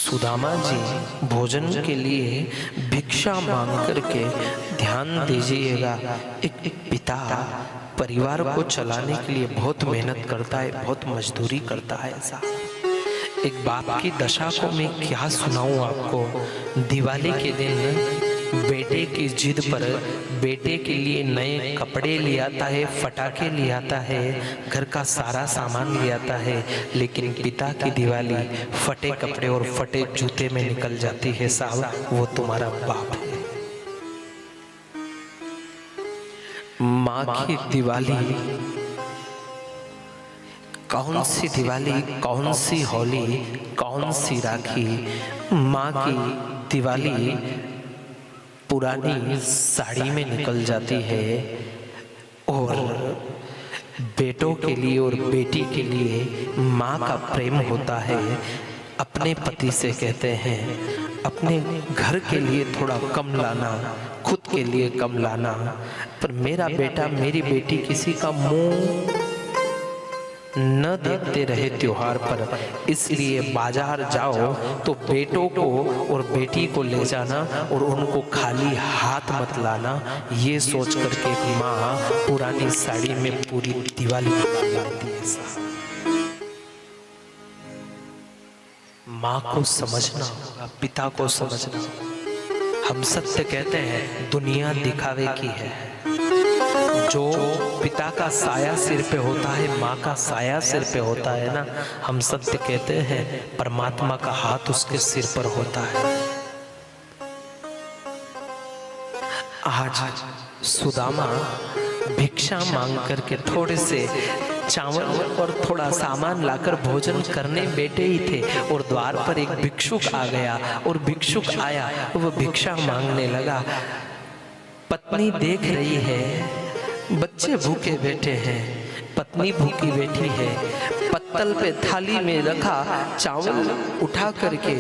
सुदामा जी भोजन के लिए भिक्षा मांग करके ध्यान दीजिएगा। एक पिता परिवार को चलाने के लिए बहुत मेहनत करता है, बहुत मजदूरी करता है। ऐसा एक बाप की दशा को मैं क्या सुनाऊं आपको। दिवाली के दिन बेटे की जिद पर बेटे के लिए नए कपड़े ले आता है, फटाके ले आता है, घर का सारा सामान ले आता है, लेकिन पिता की दिवाली फटे कपड़े और फटे जूते में निकल जाती है। साहब वो तुम्हारा बाप है। माँ की दिवाली, कौन सी दिवाली, कौन सी होली, कौन सी राखी। माँ की दिवाली पुरानी साड़ी में निकल जाती है और बेटों के लिए और बेटी के लिए माँ का प्रेम होता है। अपने पति से कहते हैं अपने घर के लिए थोड़ा कम लाना, खुद के लिए कम लाना, पर मेरा बेटा मेरी बेटी किसी का मुंह न देखते रहे त्योहार पर, इसलिए बाजार जाओ तो बेटों को और बेटी को ले जाना और उनको खाली हाथ मत लाना। ये सोच करके माँ पुरानी साड़ी में पूरी दिवाली मनाती है। माँ को समझना होगा, पिता को समझना होगा। हम सत्य कहते हैं दुनिया दिखावे की है। जो पिता का साया सिर पे होता है, माँ का साया सिर पे होता है ना, हम सत्य कहते हैं परमात्मा का हाथ उसके सिर पर होता है। आज सुदामा भिक्षा मांग करके थोड़े से चावल और थोड़ा सामान लाकर भोजन करने बैठे ही थे और द्वार पर एक भिक्षुक आ गया और भिक्षुक आया, वह भिक्षा मांगने लगा। पत्नी देख रही है, बच्चे भूखे बैठे हैं, पत्नी भूखी बैठी है, पत्तल पे थाली में रखा चावल उठा करके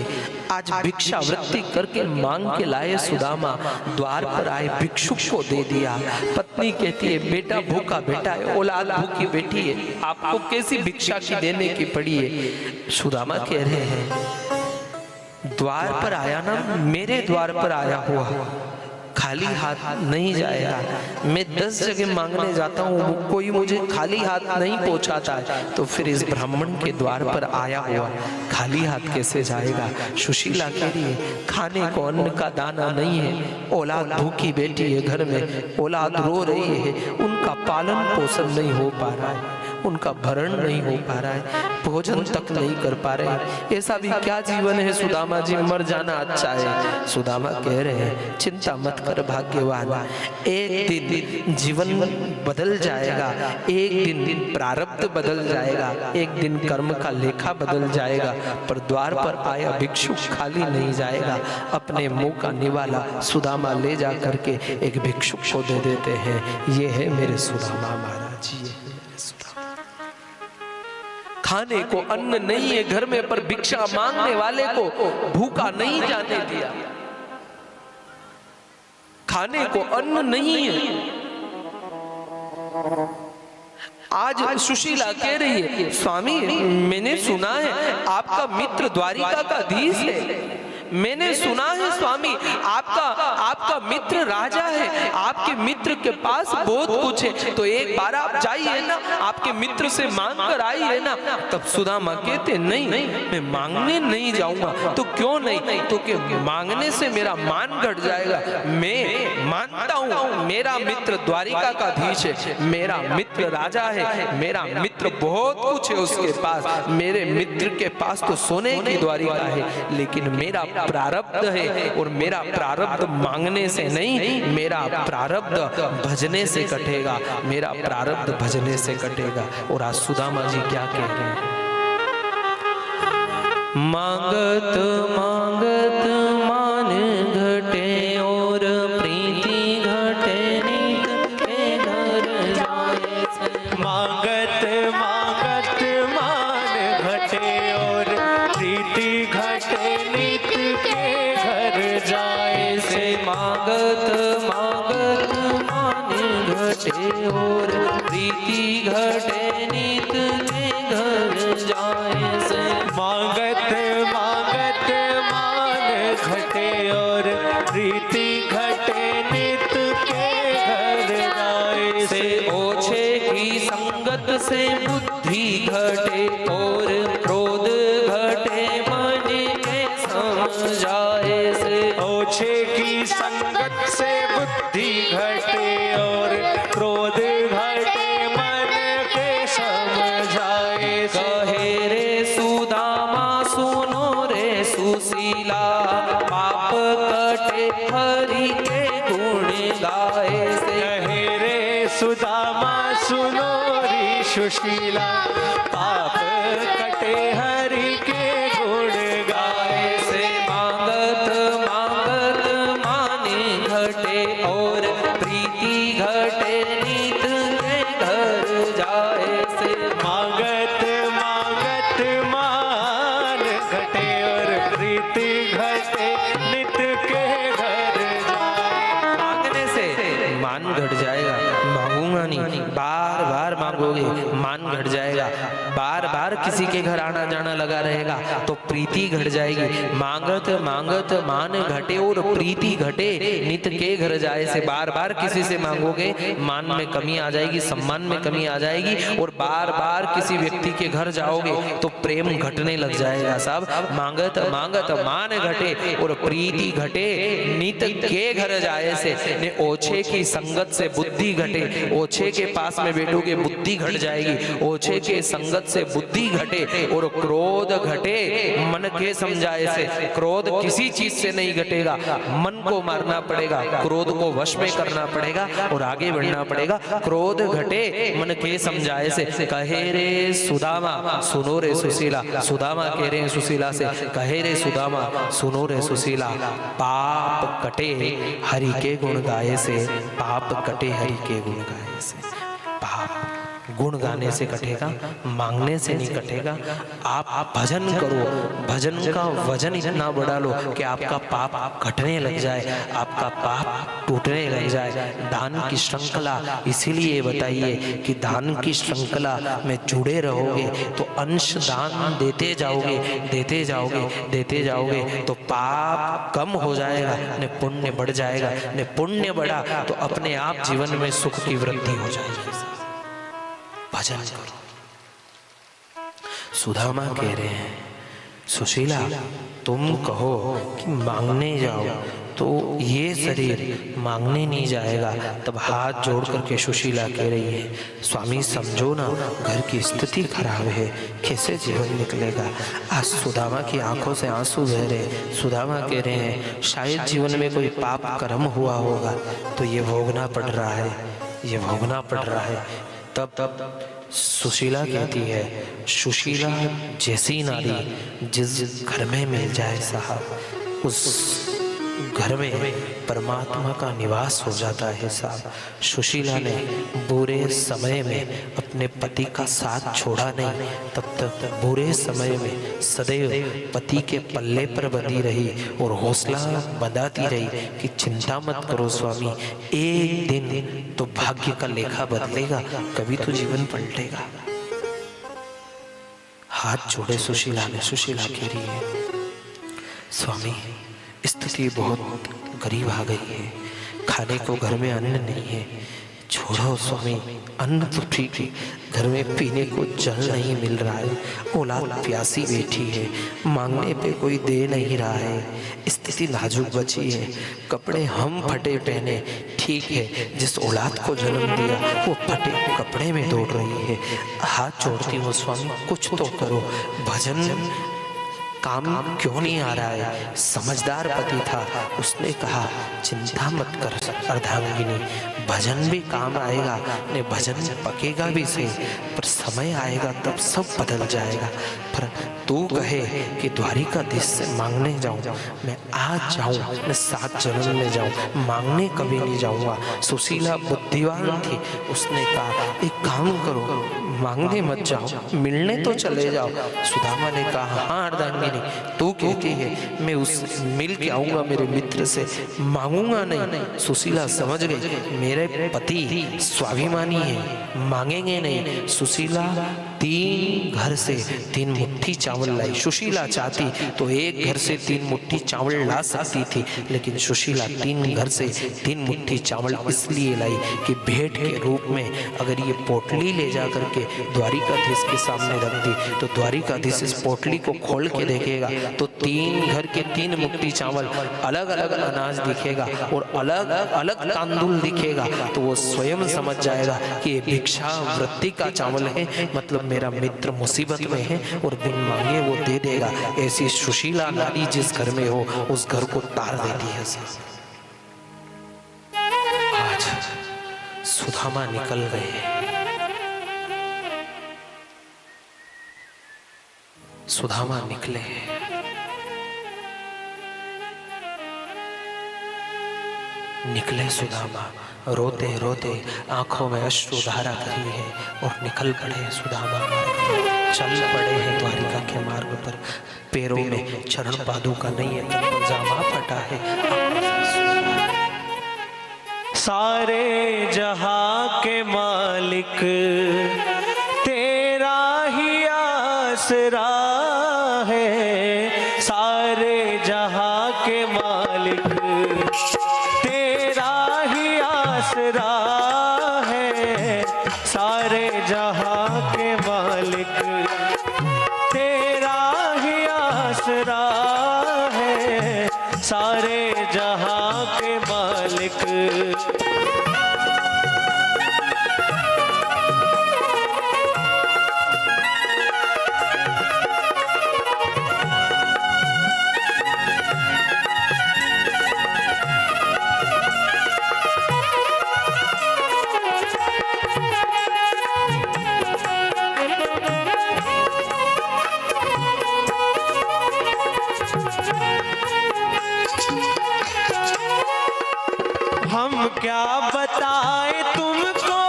आज भिक्षा वृत्ति करके मांग के लाए सुदामा द्वार पर आए भिक्षुक को दे दिया। पत्नी कहती है बेटा भूखा बैठा है, औलाद भूखी बैठी है, आपको कैसी भिक्षा की देने की पड़ी है। सुदामा कह रहे हैं द्वार पर आया ना, मेरे द्वार पर आया हुआ खाली हाथ नहीं जाएगा। मैं 10 जगह मांगने जाता हूँ, कोई मुझे खाली हाथ नहीं पहुँचाता है, तो फिर इस ब्राह्मण के द्वार पर आया हुआ खाली हाथ कैसे जाएगा। सुशीला कह रही है खाने को अन्न का दाना नहीं है, औलाद भूखी बैठी है, घर में औलाद रो रही है, उनका पालन पोषण नहीं हो पा रहा है, उनका भरण नहीं हो पा रहा है, भोजन तक नहीं कर पा रहे। ऐसा भी क्या जीवन है सुदामा जी, मर जाना अच्छा है। सुदामा कह रहे हैं चिंता मत कर भाग्यवान, एक दिन जीवन बदल जाएगा, एक दिन प्रारब्ध बदल जाएगा, एक दिन कर्म का लेखा बदल जाएगा, पर द्वार पर आया भिक्षुक खाली नहीं जाएगा। अपने मुंह का निवाला सुदामा ले जा करके एक भिक्षुक को दे देते हैं। ये है मेरे सुदामा महाराज जी। खाने को अन्न नहीं है घर में, पर भिक्षा मांगने वाले को भूखा नहीं जाने दिया। खाने को अन्न नहीं है। आज सुशीला कह रही है स्वामी मैंने सुना है आपका मित्र द्वारिका का धीश है, मैंने सुना है स्वामी आपका मित्र राजा है, आपके मित्र के पास बहुत कुछ है, तो एक बार आप जाइए ना, आपके मित्र से मांग कर आइए ना। तब सुदामा कहते नहीं मैं मांगने नहीं जाऊंगा। तो क्यों नहीं? तो कि मांगने से मेरा मान घट जाएगा। मैं मानता हूँ मेरा मित्र द्वारिका का धीश है, मेरा मित्र राजा है, मेरा मित्र बहुत कुछ है उसके पास, मेरे मित्र के पास तो सोने की द्वारिका है, लेकिन मेरा प्रारब्ध है और मेरा प्रारब्ध मांगने से नहीं, मेरा प्रारब्ध भजने से कटेगा, मेरा प्रारब्ध भजने से कटेगा। और आज सुदामा जी क्या कह रहे हैं, मांगत मांगत मान घटे और प्रीति घटे नित के घर जाए से। मांगत मांगत मान घटे और प्रीति घटे नित के घर जाए से। मांगत मांगत मान घटे और प्रीति घटे नित के घर जाए से। मांगत मांगत संगत से बुद्धि घटे और क्रोध घटे मन के समझाए से। ओछे की संगत से बुद्धि घटे और क्रोध घटे मन के समझाए से। कहे रे सुदामा सुनो रे सुशीला, पाप कटे हरि के गुण गाए से। कहे रे सुदामा सुनो रे सुशीला, पाप कटे हरि के गुण गाए से। मांगत मांगत माने घटे और प्रीति घटे नीत के घर जाए से। मांगत मांगत मान घटे और प्रीति घटे नित के घर जाए। मांगने से मान घट जाएगा, मांगूंगा नहीं, बार बार मांगोगे मान घट जाएगा। बार बार किसी के घर आना जाना लगा रहेगा तो प्रीति घट जाएगी। मांगत मांगत मान घटे और प्रीति घटे नित के घर जाए से। बार बार किसी से मांगोगे मान में कमी आ जाएगी, सम्मान में कमी आ जाएगी। और बार बार किसी व्यक्ति के घर जाओगे तो प्रेम घटने लग जाएगा साहब। मांगत मांगत मान घटे और प्रीति घटे नित के घर जाए से। ने ओछे की संगत से बुद्धि घटे, ओछे के पास में बैठोगे बुद्धि घट जाएगी। ओछे के संगत से बुद्धि घटे और क्रोध घटे मन के समझाए से। क्रोध किसी चीज से नहीं घटेगा, मन को मारना पड़ेगा, क्रोध को वश में करना पड़ेगा और आगे बढ़ना पड़ेगा। क्रोध घटे मन के समझाए से। कहे रे सुदामा सुनो रे सुशीला, सुदामा कह रहे हैं सुशीला से, कहे रे सुदामा सुनो रे सुशीला, पाप कटे हरि के गुण गाए से। पाप कटे हरि के गुण गाए से। पाप गुण गाने से कटेगा, मांगने से नहीं कटेगा। आप भजन करो, भजन का वजन इतना बढ़ा लो कि आपका पाप घटने लग जाए, आपका पाप टूटने लग जाए। दान की श्रृंखला इसीलिए बताइए कि दान की श्रृंखला में जुड़े रहोगे तो अंश दान देते जाओगे, देते जाओगे, देते जाओगे तो पाप कम हो जाएगा, ने पुण्य बढ़ जाएगा। ने पुण्य बढ़ा तो अपने आप जीवन में सुख की वृद्धि हो जाएगी। भजन करो। सुदामा कह रहे हैं सुशीला तुम कहो कि मांगने जाओ तो ये शरीर मांगने नहीं जाएगा। तब हाथ जोड़ करके सुशीला कह रही है स्वामी समझो ना, घर की स्थिति खराब है, कैसे जीवन निकलेगा। आज सुदामा की आंखों से आंसू बह रहे। सुदामा कह रहे हैं शायद जीवन में कोई पाप कर्म हुआ होगा तो ये भोगना पड़ रहा है, ये भोगना पड़ रहा है। तब सुशीला कहती है सुशीला जैसी नारी जिस घर में मिल जाए साहब उस घर में परमात्मा का निवास हो जाता है साहब। सुशीला ने बुरे समय में अपने पति का साथ छोड़ा नहीं, तब तक बुरे समय में सदैव पति के पल्ले पर बंधी रही और हौसला बंधाती रही कि चिंता मत करो स्वामी, एक दिन तो भाग्य का लेखा बदलेगा, कभी तो जीवन पलटेगा। हाथ जोड़े सुशीला ने। सुशीला कह रही है स्वामी स्थिति बहुत गरीब आ गई है, खाने को घर में अन्न नहीं है। छोड़ो स्वामी, अन्न तो ठीक है, घर में पीने को जल नहीं मिल रहा है, औलाद प्यासी बैठी है, मांगने पे कोई दे नहीं रहा है, स्थिति नाजुक बची है, कपड़े हम फटे पहने, ठीक है जिस औलाद को जन्म दिया वो फटे कपड़े में दौड़ रही है। हाथ जोड़ती हूँ स्वामी कुछ तो करो। भजन काम क्यों नहीं आ रहा है। समझदार पति था, उसने कहा चिंता मत कर अर्धांगिनी, भजन भी काम आएगा, ने भजन पकेगा भी सही, पर समय आएगा तब सब बदल जाएगा। पर तू कहे कि द्वारिकाधीश से मांगने जाऊं, मैं आज जाऊं, मैं 7 जन्म में जाऊं, मांगने कभी नहीं जाऊंगा। सुशीला बुद्धिवान थी, उसने कहा एक काम करो, मांगने मत जाओ, मिलने तो चले जाओ। सुदामा ने कहा हाँ अर्धांगिनी महारानी, तू कहती है मैं उस मिल के आऊंगा मेरे मित्र से, मांगूंगा नहीं। सुशीला समझ गई मेरे पति स्वाभिमानी है, मांगेंगे नहीं। सुशीला 3 घर से 3 मुट्ठी चावल लाई। सुशीला चाहती तो एक घर से 3 मुट्ठी चावल ला सकती थी, लेकिन सुशीला 3 घर से 3 मुट्ठी चावल इसलिए लाई कि भेंट के रूप में अगर ये पोटली ले जा करके द्वारिकाधीश के सामने रख दी तो द्वारिकाधीश इस पोटली को खोल के देखेगा तो 3 घर के 3 मुट्ठी चावल, अलग अलग अनाज दिखेगा और अलग अलग तांदुल दिखेगा, तो वो स्वयं समझ जाएगा कि ये भिक्षा वृत्ति का चावल है, मतलब मेरा मित्र मुसीबत में है और बिन मांगे वो दे देगा। ऐसी सुशीला नारी जिस घर में हो उस घर को तार देती है। आज सुदामा निकल गए। सुदामा निकले, निकले सुदामा रोते रोते, आंखों में अश्रुधारा करी है और निकल पड़े सुदामा मार्ग पर। चल पड़े हैं द्वारिका के मार्ग पर। पैरों में चरण पादुका नहीं है, तन पर जामा फटा है। सारे जहां के मालिक तेरा ही आसरा है, सारे जहां के मालिक तेरा ही आसरा है, सारे जहां के मालिक तेरा ही आसरा है, सारे जहां के मालिक। हम क्या बताएं तुमको,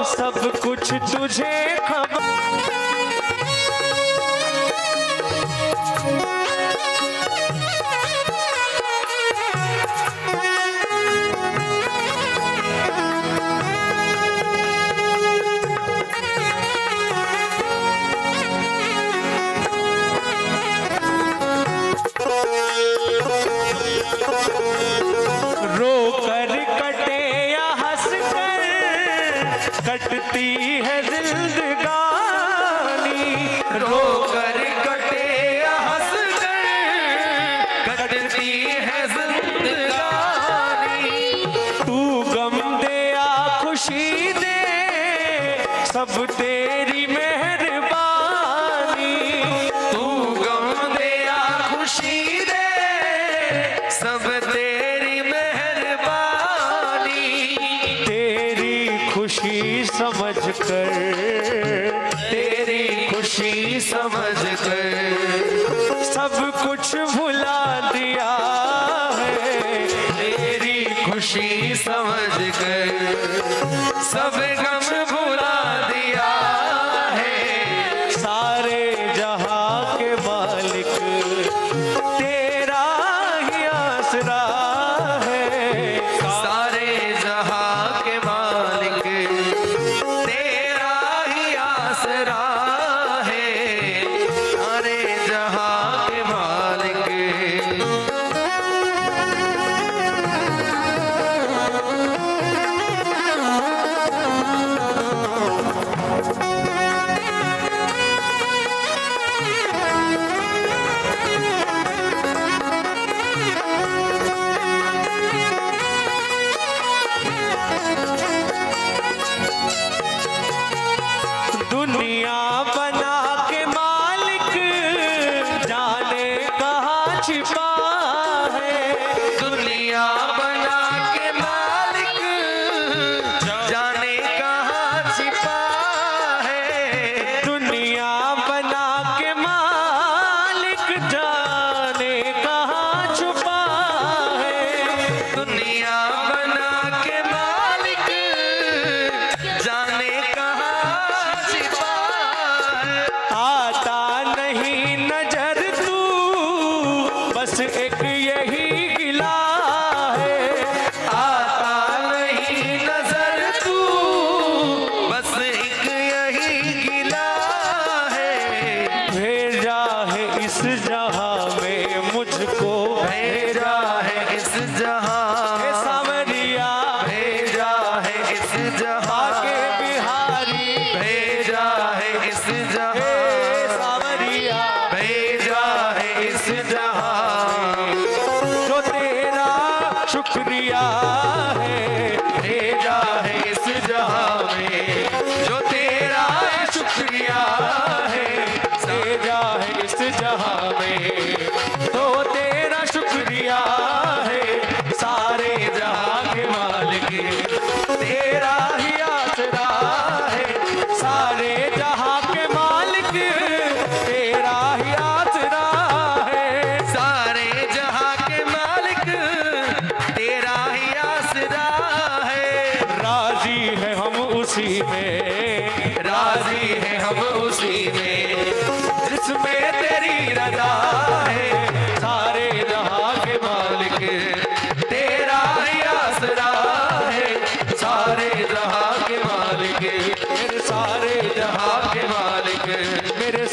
सब कुछ तुझे खबर। रो कर कटे या हंस कर कटती है जिंदगानी, रो कर कटे या हंस कर कटती है जिंदगानी। तू गम दे या खुशी दे सब तेरी मेहरबानी, तू गम दे या खुशी दे सब तेरी मेहरबानी। तेरी खुशी समझ कर, तेरी खुशी समझ कर सब कुछ भुला दिया है, तेरी खुशी समझ कर सब गम भुला दिया है। सारे जहां के मालिक तेरा ही आसरा है, सारे जहां के मालिक तेरा ही आसरा है, सारे जहां के मालिक। दुनिया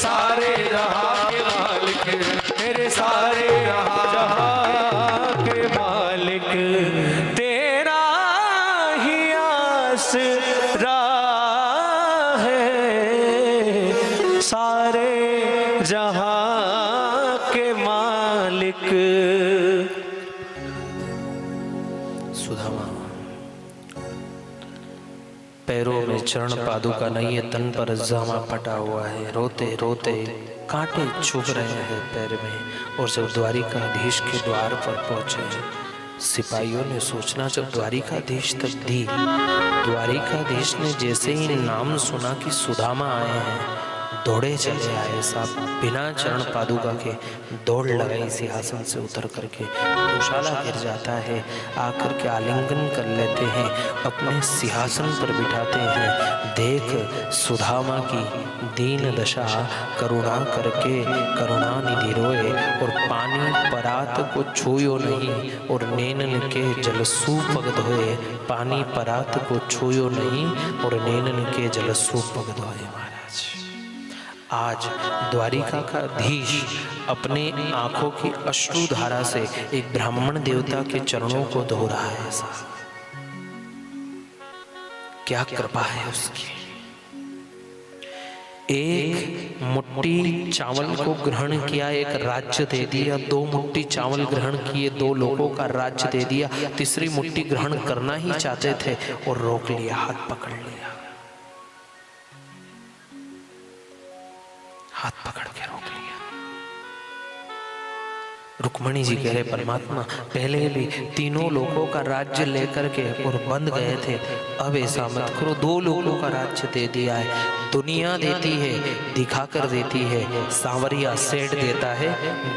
सारे जहां के मालिक, मेरे सारे जहां के मालिक, तेरा ही आसरा है, सारे जहां के मालिक। सुदामा पैरों में चरण पादुका नहीं है, तन पर जामा फटा हुआ है, रोते रोते कांटे चुभ रहे हैं पैर में। और जब द्वारिकाधीश के द्वार पर पहुंचे, सिपाहियों ने सूचना जब द्वारिकाधीश तक दी, द्वारिकाधीश ने जैसे ही नाम सुना कि सुदामा आए हैं, दौड़े चले आए साहब, बिना चरण पादुका के दौड़ लगाई सिंहासन से उतर करके, दुशाला गिर जाता है, आकर के आलिंगन कर लेते हैं, अपने सिंहासन पर बिठाते हैं। देख सुदामा की दीन दशा, करुणा करके करुणानिधि रोए, और पानी परात को छूयो नहीं, और नैनन के जलसू पग धोए, पानी परात को छूयो नहीं, और नैनन के जलसू पग धोए। महाराज आज द्वारिका का धीश अपने आंखों की अश्रुधारा से एक ब्राह्मण देवता के चरणों को धो रहा है। ऐसा क्या कृपा है उसकी। एक मुट्ठी चावल को ग्रहण किया, एक राज्य दे दिया। 2 मुट्ठी चावल ग्रहण किए, 2 लोगों का राज्य दे दिया। तीसरी मुट्ठी ग्रहण करना ही चाहते थे और रोक लिया, हाथ पकड़ लिया, हाथ पकड़ के रोक लिया। रुक्मणी जी कह रहे परमात्मा पहले भी तीनों लोगों का राज्य लेकर के और बंद गए थे, अब ऐसा मत करो, 2 लोगों का राज्य दे दिया है। दुनिया देती है, दिखाकर देती है, सांवरिया सेठ देता है,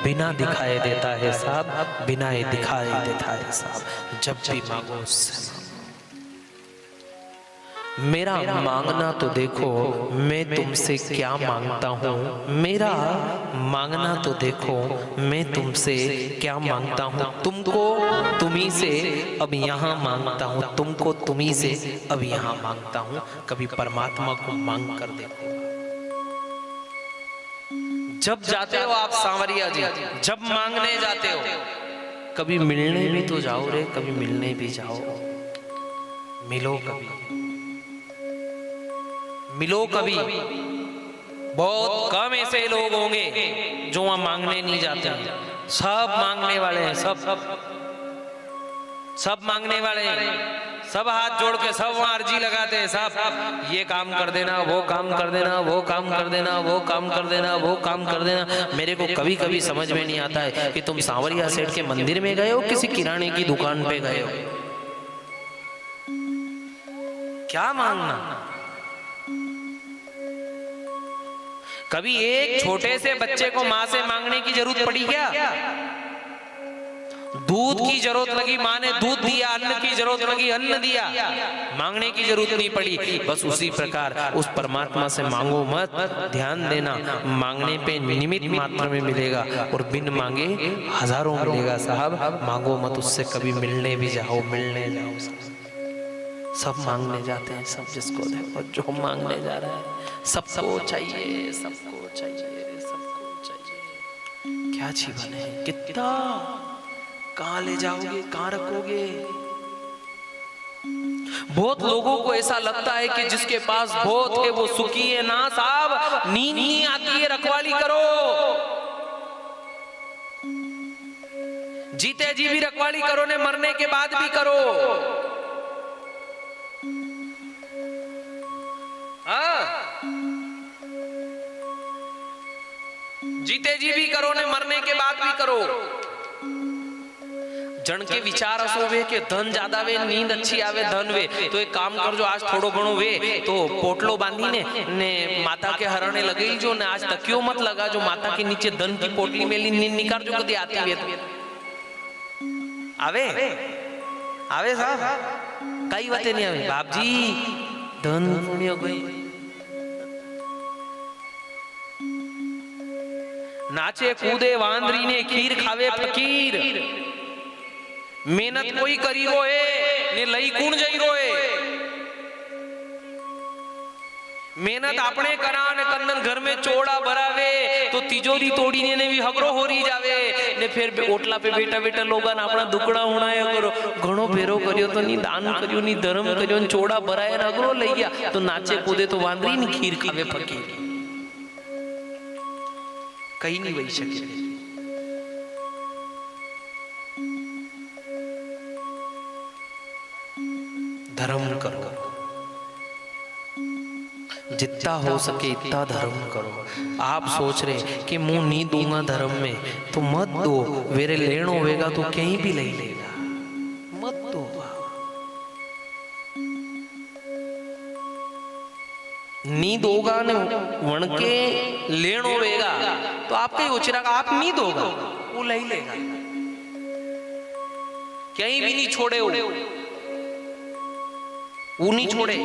बिना दिखाए देता है साहब, बिना दिखाए देता है साहब। जब भी मांगो उससे मेरा मांगना तो देखो मैं तुमसे क्या मांगता हूँ, मेरा मांगना तो देखो मैं तुमसे क्या मांगता हूँ। तुमको तुम्ही से अब यहाँ मांगता हूँ, तुमको तुम्ही से अब यहाँ मांगता हूँ। कभी परमात्मा को मांग कर देखो। जब जाते हो आप सांवरिया जी, जब मांगने जाते हो, कभी मिलने भी तो जाओ रे, कभी मिलने भी जाओ, मिलो कभी, मिलो कभी। बहुत कम ऐसे लोग होंगे जो वहां मांगने नहीं जाते हैं। सब मांगने वाले हैं, सब मांगने वाले हैं, सब हाथ जोड़ के सब वहां अर्जी लगाते हैं। सब ये काम कर देना, वो काम कर देना, वो काम कर देना, वो काम कर देना, वो काम कर देना। मेरे को कभी कभी समझ में नहीं आता है कि तुम सांवरिया सेठ के मंदिर में गए हो, किसी किराने की दुकान पे गए हो, क्या मांगना। कभी एक छोटे से बच्चे को माँ से मांगने की जरूरत पड़ी क्या? दूध की जरूरत लगी, माँ ने दूध दिया, अन्न की जरूरत लगी, अन्न दिया, मांगने की जरूरत नहीं पड़ी। बस उसी प्रकार उस परमात्मा से मांगो मत, ध्यान देना, मांगने पे निमित्त मात्र में मिलेगा और बिन मांगे हजारों मिलेगा साहब। मांगो मत उससे, कभी मिलने भी जाओ, मिलने जाओ। सब मांगने जाते हैं, सब जिसको देखो जो मांगने जा रहा है, सबको चाहिए, सबको चाहिए, सबको चाहिए। क्या जीवन है, कितना, कहां ले जाओगे, कहां रखोगे। बहुत लोगों को ऐसा लगता है कि जिसके पास बहुत है वो सुखी है। ना साहब, नींद नहीं आती है, रखवाली करो। जीते जी भी रखवाली करो ने, मरने के बाद भी करो। जीते जी भी करो ने, मरने के बाद भी करो। जन के विचार असो वे के धन ज्यादा वे, नींद अच्छी आवे, धन वे, तो एक काम कर जो आज थोड़ो घणो वे तो पोटलो बांधी ने माता के हरणे लगे जो ने, आज तकियो मत लगा जो, माता के नीचे धन की पोटली मेली नींद निकाल जो कदी आती वे तो आवे आवे साहब, कई बातें नहीं आवे। बाप जी धन पुण्य कोई नाचे कूदे वांदरी ने, खीर खावे फकीर। मेहनत कोई करी रोए ने, लई कूण जई रोए। मेहनत આપણે કરા અને કંદન घर में ચોડા ભરાવે તો તિજોરી તોડીને ને બી હગરો હોરી જાવે ને ફેર ઓટલા पे બેઠા બેઠા લોગન આપણા દુકડા ઉણાયા કરો ઘણો ભેરો કર્યો તો ની દાન કર્યો ની ધર્મ કર્યો ને ચોડા ભરાયા ને હગરો લઈ ગયા તો નાચે કૂદે તો વાંદરી ની ખીર ખાવે ફકીર કઈ નહીં વઈ શકે धर्म करो जितना हो सके इतना धर्म करो। आप सोच रहे कि मुंह नहीं दूंगा धर्म में तो मत दो, वेरे लेनो होगा तो कहीं भी ले लेगा, मत दो। नहीं दोगा ने वण के लेनो होगा तो आपका ही उचरागा, आप नहीं दोगा वो ले लेगा, कहीं भी नहीं छोड़े वो नहीं छोड़े।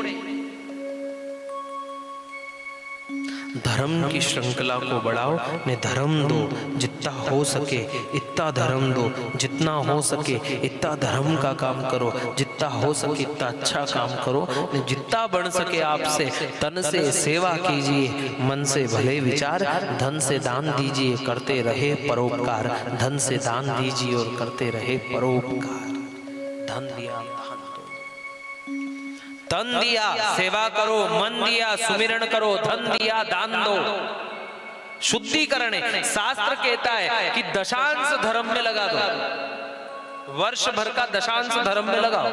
धर्म की श्रृंखला को बढ़ाओ ने धर्म दो, जितना हो सके इतना धर्म दो, जितना हो सके इतना धर्म का काम करो, जितना हो सके इतना अच्छा काम करो, ने जितना बढ़ सके आपसे तन से सेवा कीजिए, मन से भले विचार, धन से दान दीजिए, करते रहे परोपकार, धन से दान दीजिए और करते रहे परोपकार। धन दिया तन दिया सेवा करो, मन दिया सुमिरन करो, धन दिया दान दो, शुद्धिकरण है। शास्त्र कहता है कि दशांश धर्म में लगा दो, वर्ष भर का दशांश धर्म में लगाओ।